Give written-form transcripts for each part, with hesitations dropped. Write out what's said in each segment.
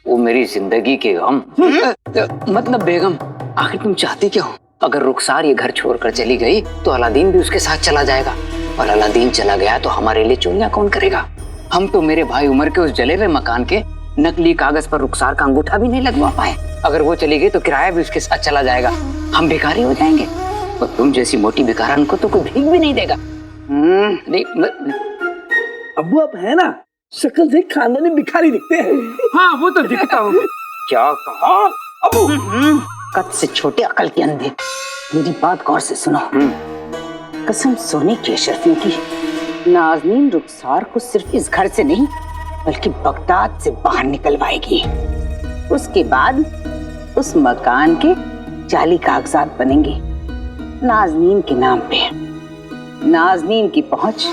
वो मेरी जिंदगी के गम। मतलब बेगम, आखिर तुम चाहती क्या हो? अगर रुखसार ये घर छोड़कर चली गई तो अलादीन भी उसके साथ चला जाएगा, और अलादीन चला गया तो हमारे लिए चोरियां कौन करेगा? हम तो मेरे भाई उमर के उस जले हुए मकान के नकली कागज पर रुखसार का अंगूठा भी नहीं लगवा पाए। अगर वो चली गई तो किराया भी उसके साथ चला जाएगा, हम भिखारी हो जाएंगे। और तुम जैसी मोटी भिखारन को तो कोई भीख भी नहीं देगा। अब्बू आप है ना, शक्ल से खानदानी भिखारी दिखते हैं। हाँ वो तो दिखता हूँ। क्या कहा अबू? कद से छोटे अकल के अंधे, मेरी बात गौर से सुनो। कसम सोने की अशरफियों की, नाज़नीन रुखसार को सिर्फ इस घर से नहीं बल्कि बगदाद से बाहर निकलवाएगी। उसके बाद उस मकान के जाली कागजात बनेंगे नाज़नीन के नाम पे। नाज़नीन की पहुंच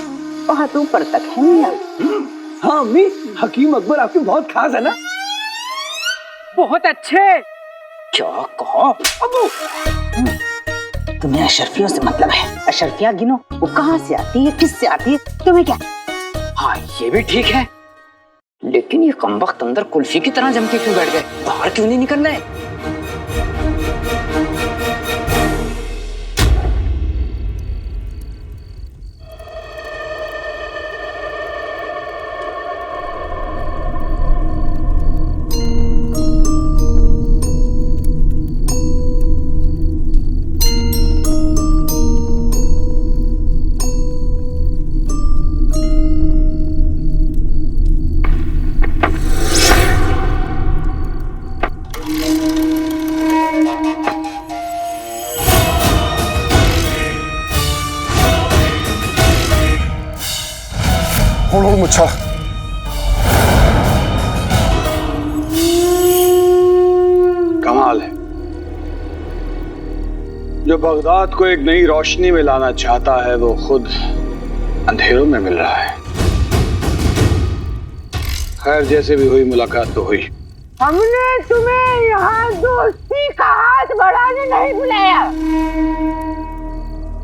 बहुत ऊपर तक है मियां। हाँ अम्मी, हकीम अकबर आपके बहुत खास है ना। बहुत अच्छे। क्या कहा अबू? तुम्हें अशरफियों से मतलब है? अशरफिया गिनो, वो कहाँ से आती है, किससे आती है, तुम्हें क्या? हाँ ये भी ठीक है, लेकिन ये कमबख्त अंदर कुल्फी की तरह जम के क्यों बैठ गए? बाहर क्यों नहीं निकल रहे? मुझा कमाल है, जो बगदाद को एक नई रोशनी में लाना चाहता है वो खुद अंधेरों में मिल रहा है। खैर जैसे भी हुई मुलाकात तो हुई। हमने तुम्हें यहाँ दोस्ती का हाथ बढ़ाने नहीं बुलाया,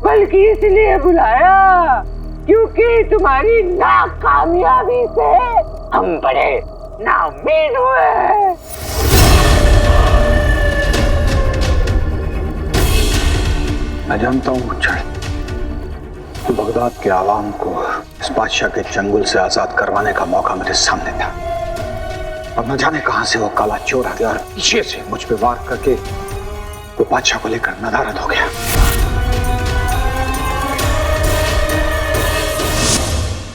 बल्कि इसलिए बुलाया क्योंकि तुम्हारी नाकामयाबी से हम बड़े नाउम्मीद हुए हैं। मैं जानता हूँ मुच्छड़, तो बगदाद के आवाम को इस बादशाह के चंगुल से आजाद करवाने का मौका मेरे सामने था, और न जाने कहां से वो काला चोर आ गया और पीछे से मुझ पे वार करके वो बादशाह को लेकर नदारद हो गया।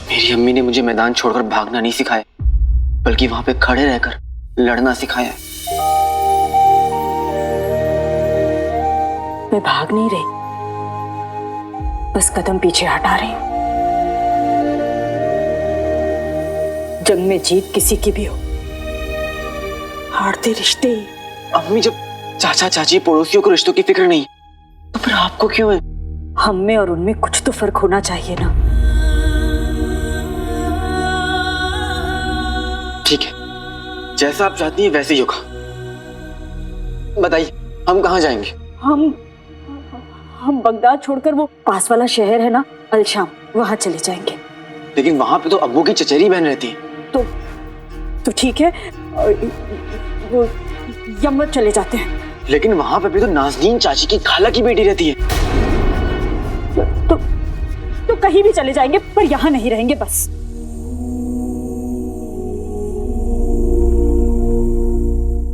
मेरी अम्मी ने मुझे मैदान छोड़कर भागना नहीं सिखाया, बल्कि वहां पे खड़े रहकर लड़ना सिखाया है। मैं भाग नहीं रही, बस कदम पीछे हटा रही हूं। जंग में जीत किसी की भी हो, हारते रिश्ते। अम्मी जब चाचा चाची पड़ोसियों को रिश्तों की फिक्र नहीं, तो फिर आपको क्यों है? हम में और उनमें कुछ तो फर्क होना चाहिए ना। ठीक है, जैसा आप चाहती हैं वैसे ही होगा। बताइए हम कहाँ जाएंगे? हम बगदाद छोड़कर वो पास वाला शहर है ना अलशाम, वहां चले जाएंगे। लेकिन वहां पे तो अब्बू की चचेरी बहन रहती है। तो ठीक है, वो यमन चले जाते हैं। लेकिन वहां पे भी तो नाज़नीन चाची की खाला की बेटी रहती है। तो कहीं भी चले जाएंगे, पर यहाँ नहीं रहेंगे बस।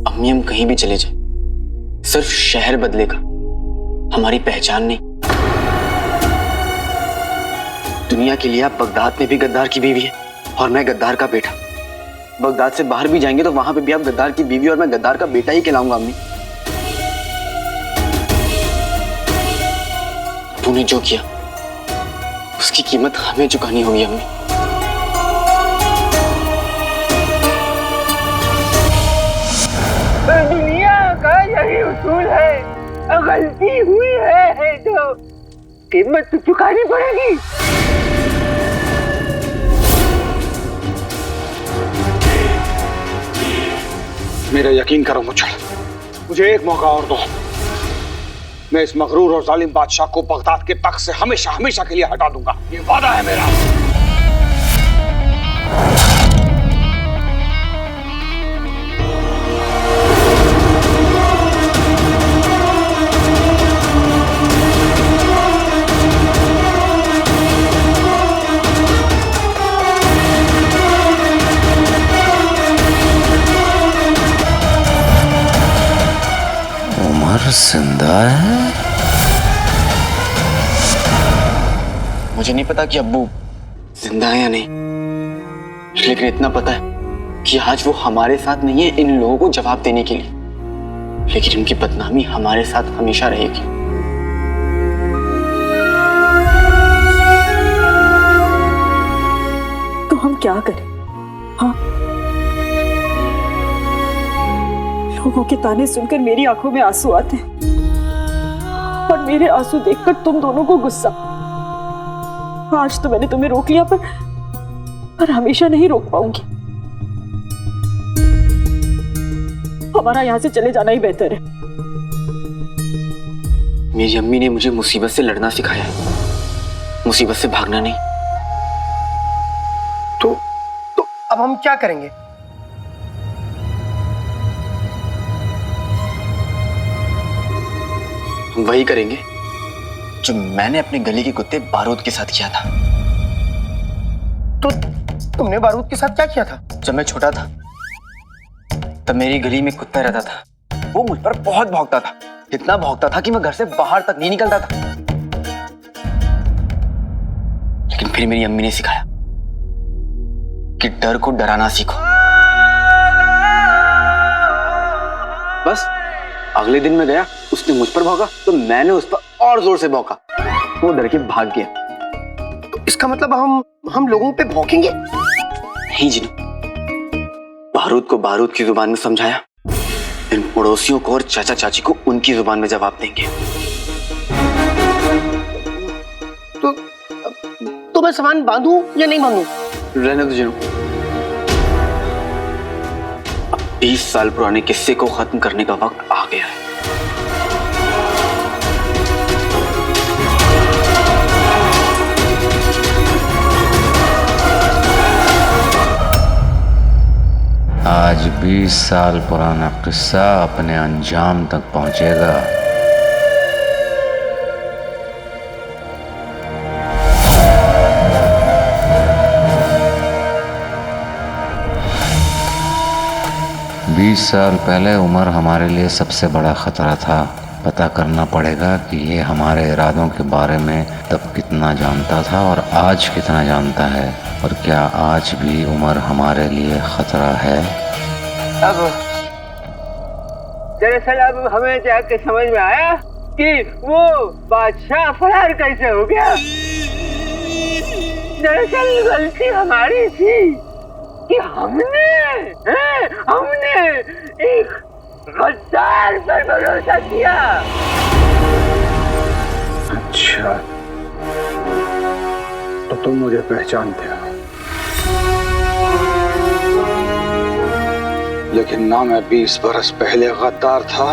अम्मी हम कहीं भी चले जाए, सिर्फ शहर बदलेगा, हमारी पहचान नहीं। दुनिया के लिए आप बगदाद में भी गद्दार की बीवी है और मैं गद्दार का बेटा। बगदाद से बाहर भी जाएंगे तो वहां पे भी आप गद्दार की बीवी और मैं गद्दार का बेटा ही कहलाऊंगा। अम्मी तूने जो किया उसकी कीमत हमें चुकानी होगी। अम्मी दुनिया का यही उसूल है, गलती हुई है तो कीमत तो चुकानी पड़ेगी। मेरा यकीन करो मुझे, मुझे एक मौका और दो। मैं इस मगरूर और जालिम बादशाह को बगदाद के तख्त से हमेशा हमेशा के लिए हटा दूंगा, ये वादा है मेरा। उमर जिंदा है? मुझे नहीं पता कि अब्बू जिंदा है या नहीं, लेकिन इतना पता है कि आज वो हमारे साथ नहीं है इन लोगों को जवाब देने के लिए, लेकिन उनकी बदनामी हमारे साथ हमेशा रहेगी। तो हम क्या करें? हाँ, लोगों के ताने सुनकर मेरी आंखों में आंसू आते हैं और मेरे आंसू देखकर तुम दोनों को गुस्सा। आज तो मैंने तुम्हें रोक लिया, पर हमेशा नहीं रोक पाऊंगी। हमारा यहाँ से चले जाना ही बेहतर है। मेरी अम्मी ने मुझे मुसीबत से लड़ना सिखाया है, मुसीबत से भागना नहीं। तो अब हम क्या करेंगे? हम वही करेंगे जो मैंने अपने गली के कुत्ते बारूद के साथ किया था। तो तुमने बारूद के साथ क्या किया था? जब मैं छोटा था तब मेरी गली में कुत्ता रहता था। वो मुझ पर बहुत भौंकता था, इतना भौंकता था कि मैं घर से बाहर तक नहीं निकलता था। लेकिन फिर मेरी अम्मी ने सिखाया कि डर को डराना सीखो। बस अगले दिन मैं गया, उसने मुझ पर भौंका तो मैंने उस पर और जोर से भौंका। वो डर के भाग गया। तो इसका मतलब हम लोगों पे भौंकेंगे? नहीं जिनू, बारूद को बारूद की जुबान में समझाया, इन पड़ोसियों को और चाचा चाची को उनकी जुबान में जवाब देंगे। तो मैं सामान बांधूं या नहीं बांधूं? रहने दो जिनू। अब 20 साल पुराने किस्से को खत्म करने का वक्त आ गया है। आज 20 साल पुराना किस्सा अपने अंजाम तक पहुंचेगा। बीस साल पहले उमर हमारे लिए सबसे बड़ा खतरा था। पता करना पड़ेगा कि ये हमारे इरादों के बारे में तब कितना जानता था और आज कितना जानता है, और क्या आज भी उमर हमारे लिए खतरा है। अब दरअसल अब हमें जाके समझ में आया कि वो बादशाह फरार कैसे हो गया। दरअसल गलती हमारी थी कि हमने एक गद्दार पर भरोसा किया। अच्छा, तो तुम मुझे पहचानते हो, लेकिन ना मैं 20 बरस पहले गद्दार था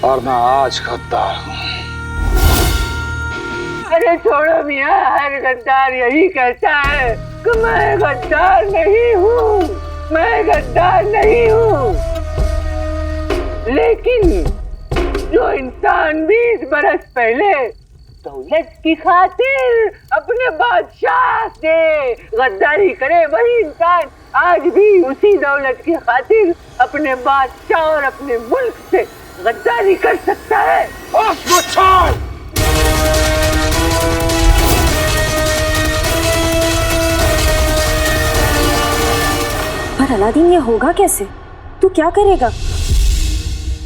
और मैं आज गद्दार हूँ। अरे छोड़ो मियाँ, हर गद्दार यही कहता है कि मैं गद्दार नहीं हूँ, मैं गद्दार नहीं हूँ। लेकिन जो इंसान 20 बरस पहले दौलत की खातिर अपने बादशाह से गद्दारी करे, वही इंसान आज भी उसी दौलत की खातिर अपने बादशाह और अपने मुल्क से गद्दारी कर सकता है। पर अलादीन, ये होगा कैसे? तू क्या करेगा?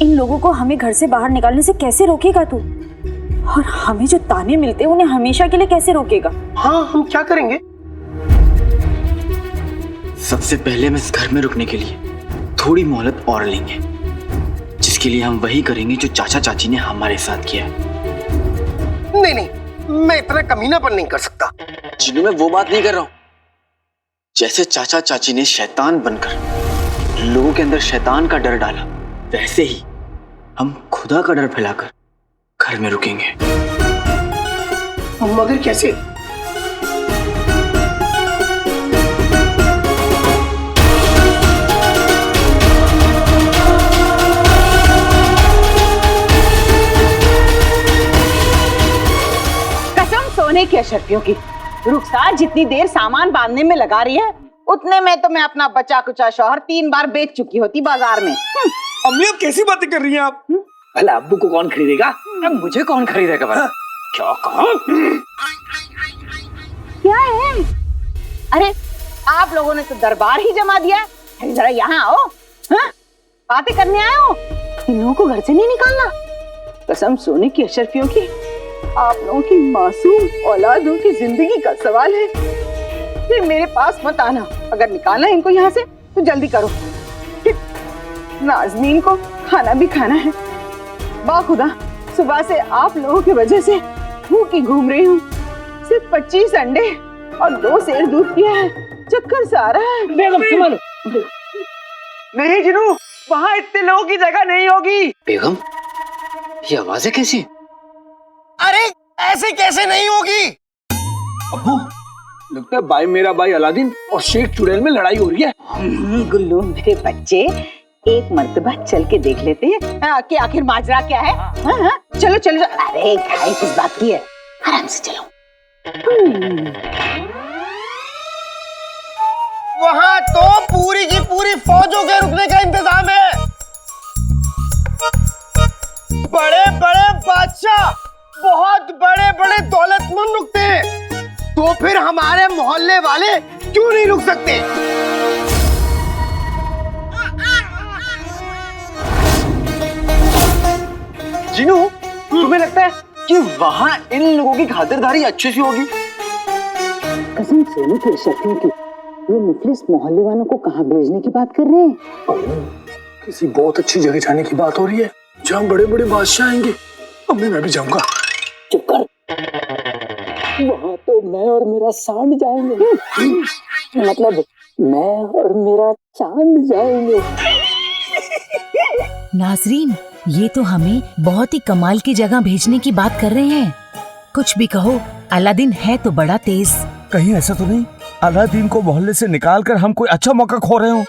इन लोगों को हमें घर से बाहर निकालने से कैसे रोकेगा तू? और हमें जो ताने मिलते हैं उन्हें हमेशा के लिए कैसे रोकेगा? हाँ, हम क्या करेंगे? सबसे पहले हम इस घर में रुकने के लिए थोड़ी मोहलत और लेंगे, जिसके लिए हम वही करेंगे जो चाचा चाची ने हमारे साथ किया है। नहीं, मैं इतना कमीनापन नहीं कर सकता। जिन्हों मैं वो बात नहीं कर रहा हूं। जैसे चाचा चाची ने शैतान बनकर लोगों के अंदर शैतान का डर डाला, वैसे ही हम खुदा का डर फैलाकर घर में रुकेंगे। मगर कैसे? कसम सोने की अशरफियों की, रुखसार जितनी देर सामान बांधने में लगा रही है, उतने में तो मैं अपना बचा कुचा शौहर 3 बार बेच चुकी होती बाजार में। अम्मी अब कैसी बातें कर रही हैं आप? भला अब्बू को कौन खरीदेगा? अब मुझे कौन खरीदेगा भला? क्या कहा? क्या है? अरे आप लोगों ने तो दरबार ही जमा दिया है। जरा यहाँ आओ। हाँ? बातें करने आए हो? इन लोगों को घर से नहीं निकालना। कसम सोने की अशरफियों की, आप लोगों की मासूम औलादों की जिंदगी का सवाल है। फिर मेरे पास मत आना। अगर निकालना है इनको यहाँ से तो जल्दी करो। नाज़नीन को खाना भी खाना है। बाखुदा सुबह से आप लोगों की वजह से भूखी घूम रही हूँ। सिर्फ 25 अंडे और 2 सेर दूध पिया है। चक्कर से आ रहा है। बेगम संभालो। नहीं जिनू, वहाँ इतने लोगों की जगह नहीं होगी। बेगम, ये आवाजें कैसी? अरे ऐसे कैसे नहीं होगी? अब्बू, लगता है भाई मेरा भाई अलादीन और शेख चुड़ैल में लड़ाई हो रही है। गुल्लू मेरे बच्चे, एक मर्तबा चल के देख लेते हैं कि आखिर माजरा क्या है। हाँ? चलो चलो। अरे घाई किस बात की है, आराम से चलो। वहाँ तो पूरी की पूरी फौजों के रुकने का इंतजाम है। बड़े बड़े बादशाह, बहुत बड़े बड़े दौलतमंद रुकते हैं, तो फिर हमारे मोहल्ले वाले क्यों नहीं रुक सकते? जिनू, तुम्हें लगता है कि वहाँ इन लोगों की खातिरदारी अच्छी सी होगी? कसम सोने की अशरफियों की, ये मुफलिस मोहल्ले वालों को कहाँ भेजने की बात कर रहे हैं? किसी बहुत अच्छी जगह जाने की बात हो रही है जहाँ बड़े बड़े बादशाह आएंगे। अम्मी मैं भी जाऊंगा। चुप कर। वहाँ तो मैं और मेरा सांड जाएंगे। मतलब मैं और मेरा चांद जाएंगे। नाजरीन, ये तो हमें बहुत ही कमाल की जगह भेजने की बात कर रहे हैं। कुछ भी कहो, अलादीन है तो बड़ा तेज। कहीं ऐसा तो नहीं अलादीन को मोहल्ले से निकालकर हम कोई अच्छा मौका खो रहे हो?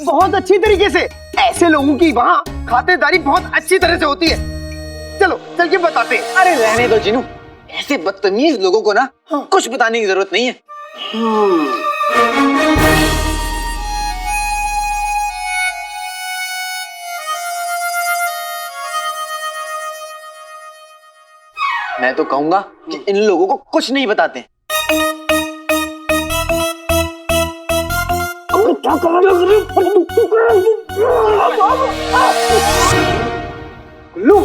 बहुत अच्छी तरीके से। ऐसे लोगों की वहाँ खातिरदारी बहुत अच्छी तरह से होती है। चलो चल के बताते हैं। अरे रहने दो जिनू, ऐसे बदतमीज लोगों को ना कुछ बताने की जरूरत नहीं है। मैं तो कहूंगा कि इन लोगों को कुछ नहीं बताते। क्या कर रहे हो? गुल्लू,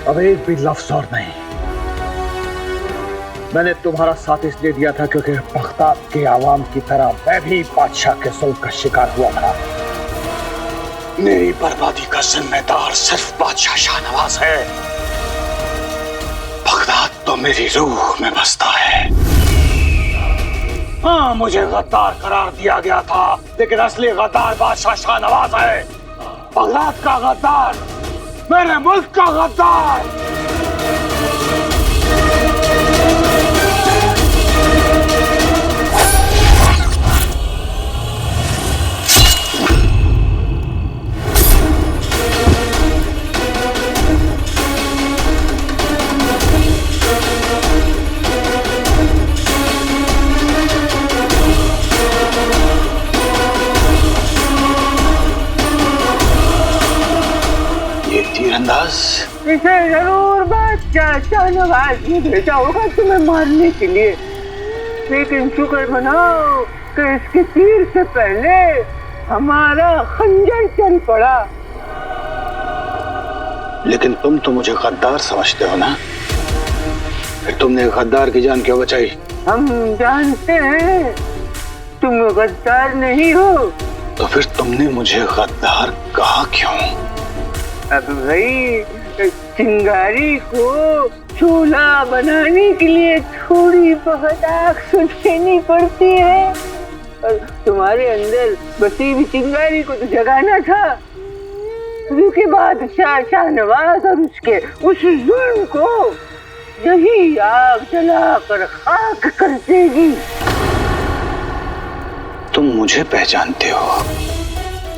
अब एक भी लफ्ज और नहीं। मैंने तुम्हारा साथ इसलिए दिया था क्योंकि बगदाद के आवाम की तरह मैं भी बादशाह के जुल्म का शिकार हुआ था। मेरी बर्बादी का जिम्मेदार सिर्फ बादशाह शाहनवाज है। बगदाद तो मेरी रूह में बसता है। हाँ, मुझे गद्दार करार दिया गया था, लेकिन असली गद्दार बादशाह शाहनवाज है। बगदाद का गद्दार, मेरे मुल्क का गद्दार। तीरंदाज इसे जरूर बादशाह शाहनवाज ने भेजा होगा तुम्हें मारने के लिए, लेकिन शुक्र मनाओ कि इसके तीर से पहले हमारा खंजर चल पड़ा। लेकिन तुम तो मुझे गद्दार समझते हो ना? फिर तुमने गद्दार की जान क्यों बचाई? हम जानते हैं तुम गद्दार नहीं हो। तो फिर तुमने मुझे गद्दार कहा क्यों? अब भाई चिंगारी को चूल्हा बनाने के लिए थोड़ी बहुत आग सुझानी पड़ती है, और तुम्हारे अंदर बसी हुई चिंगारी को तो जगाना था, क्योंकि बादशाह शाहनवाज और उसके उस जुल्म को यही आग जलाकर खाक कर देगी। तुम मुझे पहचानते हो,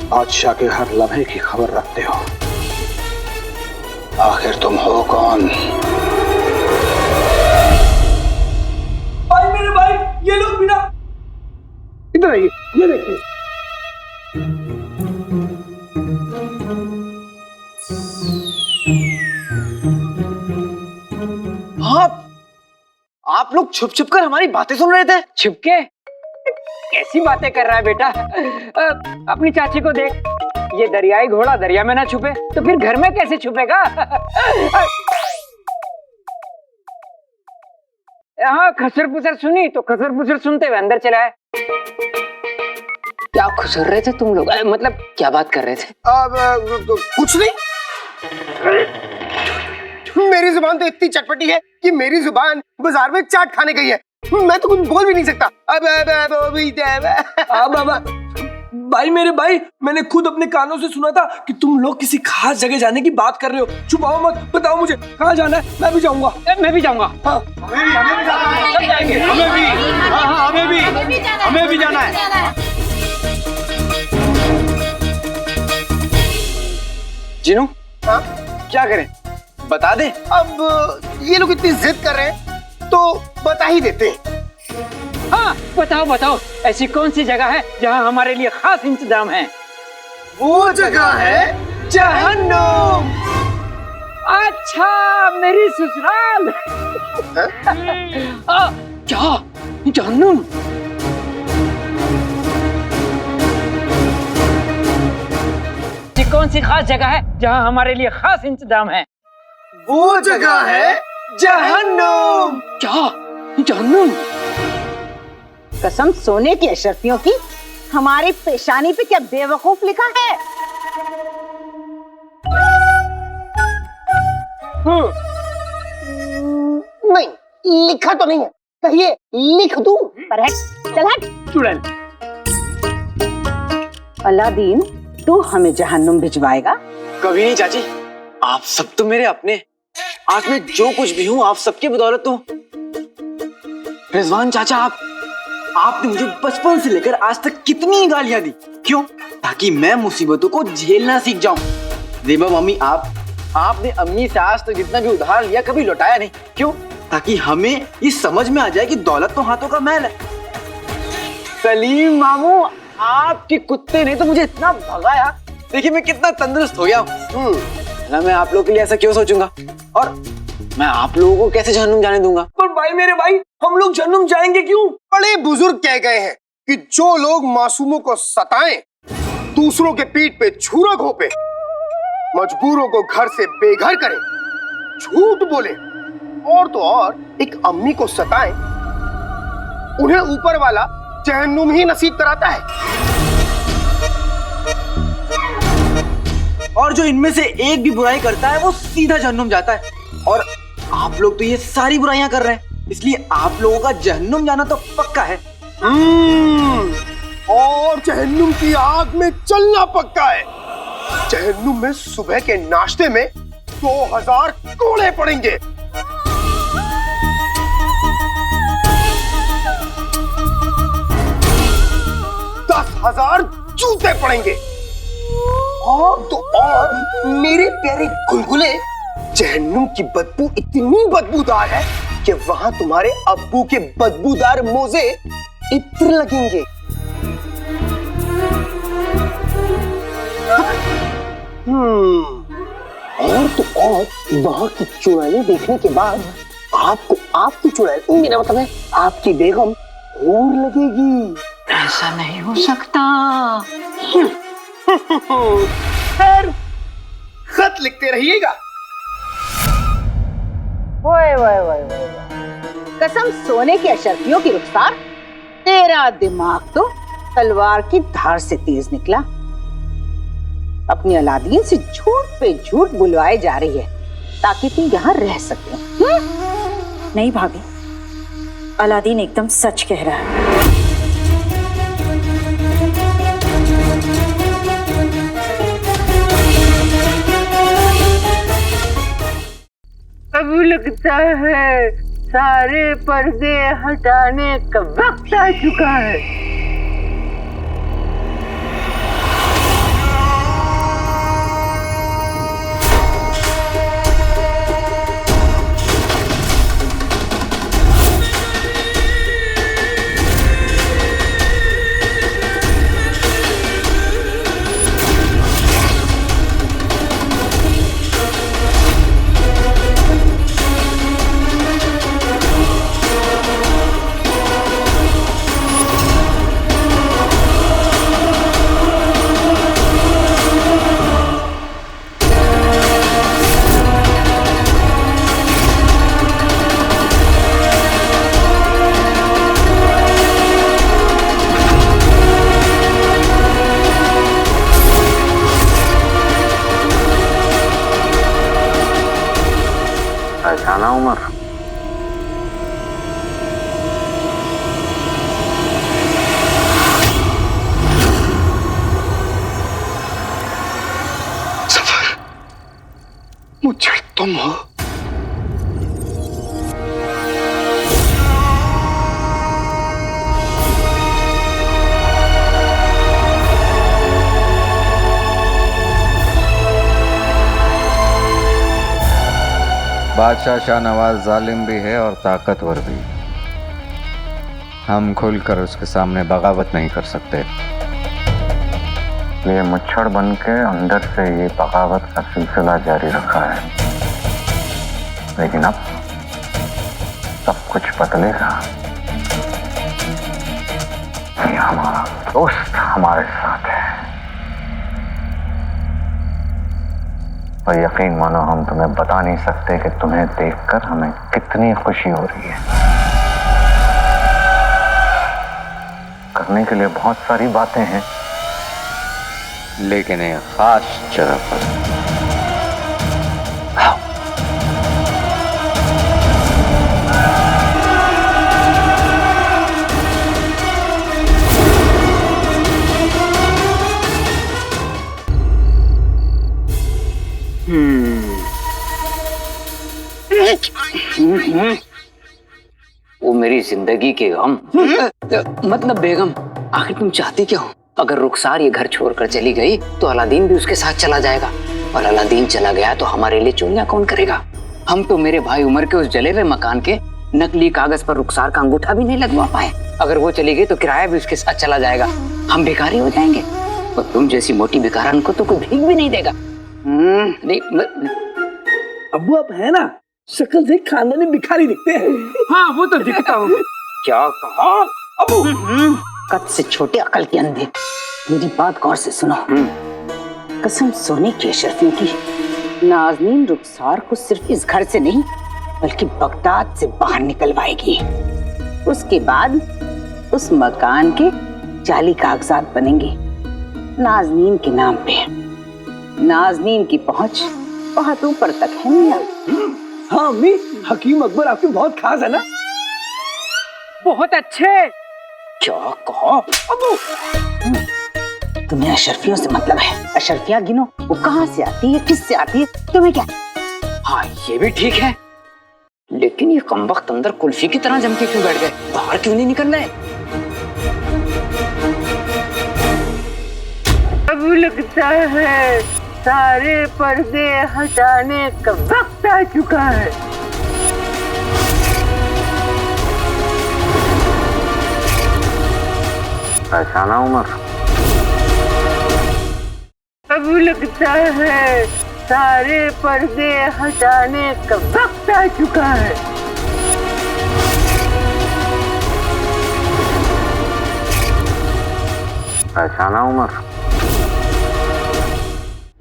बादशाह के हर लम्हे की खबर रखते हो। आखिर तुम हो कौन? भाई मेरे भाई, ये लोग बिना इधर आइए, ये देखिए। आप लोग छुप छुप कर हमारी बातें सुन रहे थे। छुपके कैसी बातें कर रहा है बेटा? अपनी चाची को देख, ये दरियाई घोड़ा दरिया में ना छुपे तो फिर घर में कैसे छुपेगा? हाँ, खसर पुसर सुनी तो खसर पुसर सुनते हुए अंदर चला है। क्या खुसर रहे थे तुम लोग? मतलब क्या बात कर रहे थे? कुछ नहीं। मेरी जुबान तो इतनी चटपटी है कि मेरी जुबान बाजार में चाट खाने गई है। मैं तो कुछ बोल भी नहीं सकता। अब भाई मेरे भाई, मैंने खुद अपने कानों से सुना था कि तुम लोग किसी खास जगह जाने की बात कर रहे हो। छुपाओ मत, बताओ मुझे कहाँ जाना है। मैं भी जाऊंगा। मैं भी जाऊंगा। हाँ, हमें भी जाना है। जिनू, हाँ? क्या करें? बता दे। अब ये लोग इतनी जिद कर रहे हैं तो बता ही देते हैं। हाँ, बताओ बताओ, ऐसी कौन सी जगह है जहाँ हमारे लिए खास इंतजाम है? वो जगह है जहन्नुम। अच्छा, मेरी ससुराल। क्या जहन्नुम? ऐसी कौन सी खास जगह है जहाँ हमारे लिए खास इंतजाम है? वो जगह है जहन्नुम। क्या जहन्नुम? कसम सोने की अशरफियों की, हमारी पेशानी पे क्या बेवकूफ लिखा है? नहीं, लिखा तो नहीं है। कहिए लिख दूं? पर हट, चल हट। चुड़ैल। अलादीन, तू हमें जहन्नुम भिजवाएगा? कभी नहीं चाची, आप सब तो मेरे अपने। आज मैं जो कुछ भी हूँ आप सबकी बदौलत हूँ। रिजवान चाचा, आपने मुझे बचपन से लेकर आज तक कितनी गालियां दी। क्यों? ताकि मैं मुसीबतों को झेलना सीख जाऊं। देबा मम्मी, आपने अम्मी से आज तक जितना भी उधार लिया कभी लौटाया नहीं। क्यों? ताकि हमें ये समझ में आ जाए कि दौलत तो हाथों का मैल है। सलीम मामू, आपके कुत्ते ने तो मुझे इतना भगाया, देखिए मैं कितना तंदुरुस्त हो गया हूँ। ना मैं आप लोगों के लिए ऐसा क्यों सोचूंगा, और मैं आप लोगों को कैसे जहन्नुम जाने दूंगा? पर भाई मेरे भाई, हम लोग जहन्नुम जाएंगे क्यों? बड़े बुजुर्ग कह गए हैं कि जो लोग मासूमों को सताएं, दूसरों के पीठ पे छुरा घोंपे, मजबूरों को घर से बेघर करें, झूठ बोले, और तो और एक अम्मी को सताएं, उन्हें ऊपर वाला जहन्नुम ही नसीब कराता है। और जो इनमें से एक भी बुराई करता है वो सीधा जहन्नुम जाता है। और आप लोग तो ये सारी बुराइयां कर रहे हैं, इसलिए आप लोगों का जहन्नुम जाना तो पक्का है। और जहन्नुम की आग में चलना पक्का है। जहन्नुम में सुबह के नाश्ते में 2000 कोड़े पड़ेंगे। हजार जूते पड़ेंगे। और तो और मेरे प्यारे गुलगुले, जहन्नुम की बदबू इतनी बदबूदार है कि वहां तुम्हारे अब्बू के बदबूदार मोजे इत्र लगेंगे। और तो और वहां की चुड़ैलें देखने के बाद आपको आपकी चुड़ैल, मेरा मतलब है आपकी बेगम, और लगेगी। ऐसा नहीं हो सकता। खैर, खत लिखते रहिएगा। कसम सोने की अशरफियों की रुखसार, तेरा दिमाग तो तलवार की धार से तेज निकला। अपनी अलादीन से झूठ पे झूठ बुलवाए जा रही है ताकि तुम यहाँ रह सके। नहीं भाभी, अलादीन एकदम सच कह रहा है। अब लगता है सारे पर्दे हटाने का वक्त आ चुका है। पहचाना उमर? सफर, मुझे तुम हो। बादशाह शाहनवाज जालिम भी है और ताकतवर भी। हम खुलकर उसके सामने बगावत नहीं कर सकते। ये मच्छर बन के अंदर से ये बगावत का सिलसिला जारी रखा है, लेकिन अब सब कुछ बदलेगा। ये हमारा दोस्त हमारे साथ है और यकीन मानो हम तुम्हें बता नहीं सकते कि तुम्हें देखकर हमें कितनी खुशी हो रही है। करने के लिए बहुत सारी बातें हैं, लेकिन एक खास जगह पर। वो मेरी जिंदगी के गम। मतलब बेगम, आखिर तुम चाहती क्या हो? अगर रुखसार ये घर छोड़कर चली गई तो अलादीन भी उसके साथ चला जाएगा, और अलादीन चला गया तो हमारे लिए चोरियां कौन करेगा? हम तो मेरे भाई उमर के उस जले हुए मकान के नकली कागज पर रुखसार का अंगूठा भी नहीं लगवा पाए। अगर वो चली गई तो किराया भी उसके साथ चला जाएगा, हम भिखारी हो जाएंगे। और तुम जैसी मोटी भिखारन को तो कोई भीख भी नहीं देगा। अब्बू अब है ना, शक्ल देख खानदानी भिखारी दिखते हैं। हाँ वो तो दिखता हूँ। क्या कहा अबू? कद से छोटे अकल के अंधे, मेरी बात गौर से सुनो। कसम सोने की अशरफियों की, नाज़नीन रुखसार को सिर्फ इस घर से नहीं बल्कि बगदाद से बाहर निकलवाएगी। उसके बाद उस मकान के जाली कागजात बनेंगे नाज़नीन के नाम पे। नाज़नीन की पहुंच बहुत ऊपर तक है मियां। हाँ अम्मी, हकीम अकबर आपके बहुत खास है ना। बहुत अच्छे। क्या कहा अबू? तुम्हें अशरफियों से मतलब है? अशरफिया गिनो, वो कहाँ से आती है, किससे आती है, तुम्हें क्या? हाँ ये भी ठीक है, लेकिन ये कमबख्त अंदर कुल्फी की तरह जम के क्यों बैठ गए? बाहर क्यों नहीं निकल रहे? अब लगता है सारे पर्दे हटाने का वक्त आ चुका है। पहचाना उमर? अब लगता है सारे पर्दे हटाने का वक्त आ चुका है। पहचाना उमर?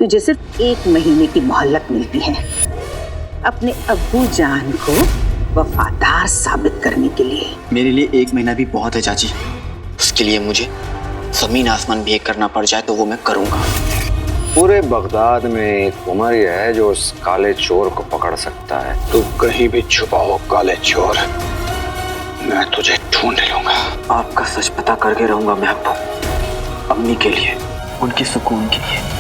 तुझे सिर्फ 1 महीने की मोहलत मिलती है अपने अब्बू जान को वफादार साबित करने के लिए। मेरे लिए 1 महीना भी बहुत है चाची। उसके लिए मुझे जमीन आसमान भी एक करना पड़ जाए तो वो मैं करूंगा। पूरे बगदाद में एक उमर ही है जो उस काले चोर को पकड़ सकता है। तू कहीं भी छुपा हो काले चोर, मैं तुझे ढूंढ लूंगा। आपका सच पता करके रहूंगा मैं अब्बू, अम्मी के लिए, उनके सुकून के लिए।